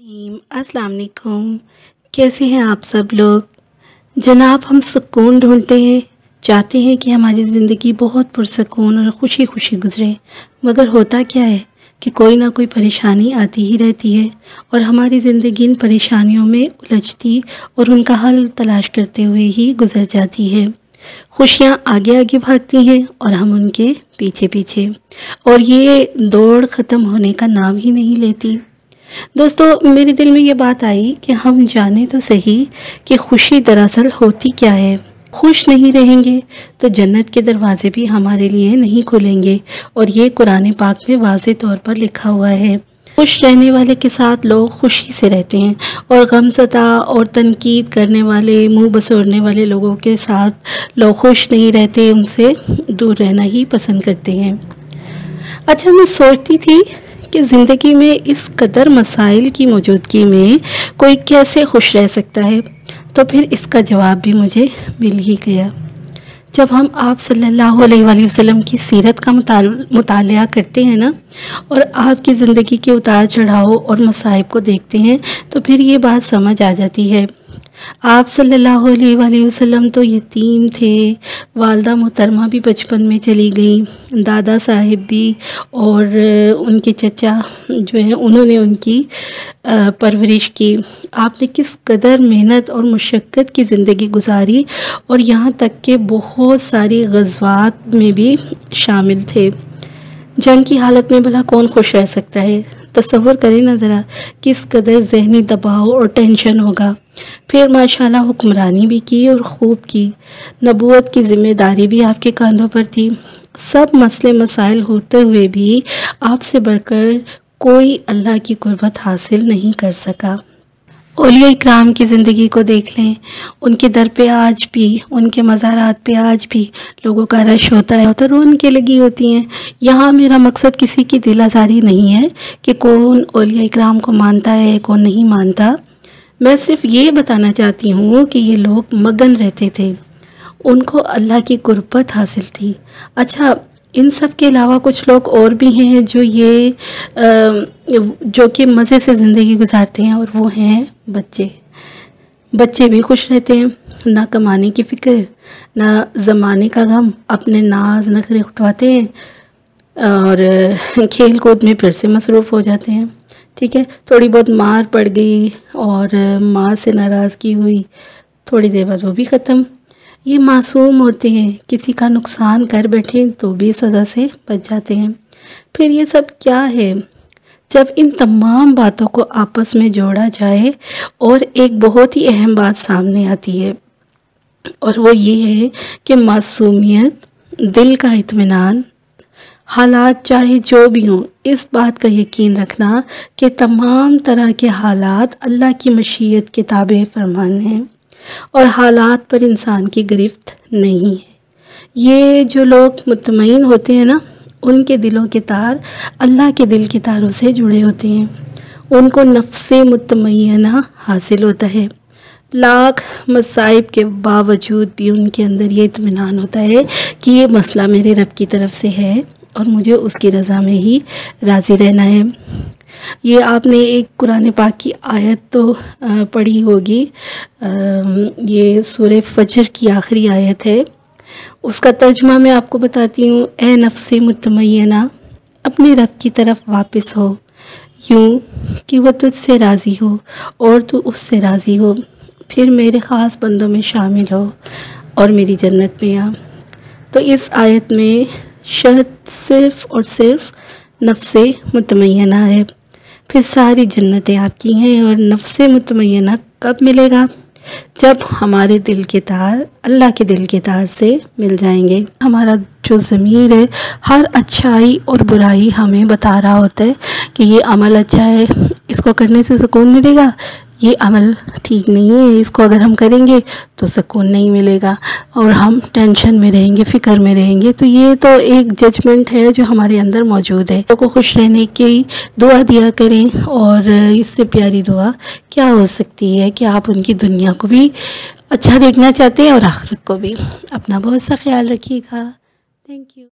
अस्सलाम वालेकुम। कैसे हैं आप सब लोग? जनाब, हम सुकून ढूंढते हैं, चाहते हैं कि हमारी ज़िंदगी बहुत पुरसकून और खुशी खुशी गुजरे, मगर होता क्या है कि कोई ना कोई परेशानी आती ही रहती है और हमारी ज़िंदगी इन परेशानियों में उलझती और उनका हल तलाश करते हुए ही गुजर जाती है। खुशियाँ आगे आगे भागती हैं और हम उनके पीछे पीछे, और ये दौड़ ख़त्म होने का नाम ही नहीं लेती। दोस्तों, मेरे दिल में ये बात आई कि हम जाने तो सही कि खुशी दरअसल होती क्या है। खुश नहीं रहेंगे तो जन्नत के दरवाज़े भी हमारे लिए नहीं खुलेंगे, और ये कुरान पाक में वाज़े तौर पर लिखा हुआ है। खुश रहने वाले के साथ लोग खुशी से रहते हैं, और गमज़दा और तनकीद करने वाले, मुंह बसोड़ने वाले लोगों के साथ लोग खुश नहीं रहते, उनसे दूर रहना ही पसंद करते हैं। अच्छा, मैं सोचती थी कि ज़िंदगी में इस कदर मसाइल की मौजूदगी में कोई कैसे खुश रह सकता है, तो फिर इसका जवाब भी मुझे मिल ही गया। जब हम आप सल्लल्लाहु अलैहि वसल्लम की सीरत का मुतालिया करते हैं ना, और आपकी ज़िंदगी के उतार चढ़ाव और मसाइब को देखते हैं, तो फिर ये बात समझ आ जाती है। आप सल्लल्लाहु अलैहि वसल्लम तो यतीम थे, वालदा मोहतरमा भी बचपन में चली गई, दादा साहिब भी और उनके चचा जो हैं उन्होंने उनकी परवरिश की। आपने किस कदर मेहनत और मुशक्क़त की ज़िंदगी गुजारी, और यहाँ तक कि बहुत सारी ग़ज़वात में भी शामिल थे। जंग की हालत में भला कौन खुश रह सकता है? तसव्वुर करें ना ज़रा, किस कदर ज़हनी दबाव और टेंशन होगा। फिर माशाल्लाह हुक्मरानी भी की और खूब की। नबूवत की ज़िम्मेदारी भी आपके कंधों पर थी। सब मसले मसाइल होते हुए भी आपसे बढ़कर कोई अल्लाह की कुर्बत हासिल नहीं कर सका। औलिया इकराम की ज़िंदगी को देख लें, उनके दर पे आज भी, उनके मज़ारात पे आज भी लोगों का रश होता है, तो रौनकें लगी होती हैं। यहाँ मेरा मकसद किसी की दिल आज़ारी नहीं है कि कौन औलिया इकराम को मानता है, कौन नहीं मानता। मैं सिर्फ ये बताना चाहती हूँ कि ये लोग मगन रहते थे, उनको अल्लाह की कुर्बत हासिल थी। अच्छा, इन सब के अलावा कुछ लोग और भी हैं जो कि मज़े से ज़िंदगी गुजारते हैं, और वो हैं बच्चे। बच्चे भी खुश रहते हैं, ना कमाने की फ़िक्र, ना ज़माने का गम, अपने नाज नखरे उठवाते हैं और खेल कूद में फिर से मसरूफ़ हो जाते हैं। ठीक है, थोड़ी बहुत मार पड़ गई और माँ से नाराज़गी हुई, थोड़ी देर बाद वो भी ख़त्म। ये मासूम होते हैं, किसी का नुकसान कर बैठे तो भी सज़ा से बच जाते हैं। फिर ये सब क्या है? जब इन तमाम बातों को आपस में जोड़ा जाए और एक बहुत ही अहम बात सामने आती है, और वो ये है कि मासूमियत, दिल का इत्मीनान, हालात चाहे जो भी हों, इस बात का यकीन रखना कि तमाम तरह के हालात अल्लाह की मशीयत के ताबे फरमान हैं और हालात पर इंसान की गिरफ्त नहीं है। ये जो लोग मुतमईन होते हैं ना, उनके दिलों के तार अल्लाह के दिल के तारों से जुड़े होते हैं, उनको नफ्से मुतमईना हासिल होता है। लाख मसाइब के बावजूद भी उनके अंदर ये इत्मीनान होता है कि ये मसला मेरे रब की तरफ से है और मुझे उसकी रज़ा में ही राज़ी रहना है। ये आपने एक कुरान पाक की आयत तो पढ़ी होगी, ये सूरह फजर की आखिरी आयत है। उसका तर्जुमा मैं आपको बताती हूँ। ए नफ्से मुतमय्यना, अपने रब की तरफ वापस हो, यूँ कि वो तुझसे राज़ी हो और तू उससे राज़ी हो, फिर मेरे ख़ास बंदों में शामिल हो और मेरी जन्नत में आ। तो इस आयत में शर्त सिर्फ़ और सिर्फ नफ्से मुतमय्यना है। फिर सारी जन्नतें आपकी हैं, और नफ्से मुतमय्यना कब मिलेगा? जब हमारे दिल के तार अल्लाह के दिल के तार से मिल जाएंगे। हमारा जो ज़मीर है हर अच्छाई और बुराई हमें बता रहा होता है कि ये अमल अच्छा है, इसको करने से सुकून मिलेगा, ये अमल ठीक नहीं है, इसको अगर हम करेंगे तो सुकून नहीं मिलेगा, और हम टेंशन में रहेंगे, फ़िक्र में रहेंगे। तो ये तो एक जजमेंट है जो हमारे अंदर मौजूद है। लोगों को खुश रहने की दुआ दिया करें, और इससे प्यारी दुआ क्या हो सकती है कि आप उनकी दुनिया को भी अच्छा देखना चाहते हैं और आखिरत को भी। अपना बहुत सा ख्याल रखिएगा। Thank you.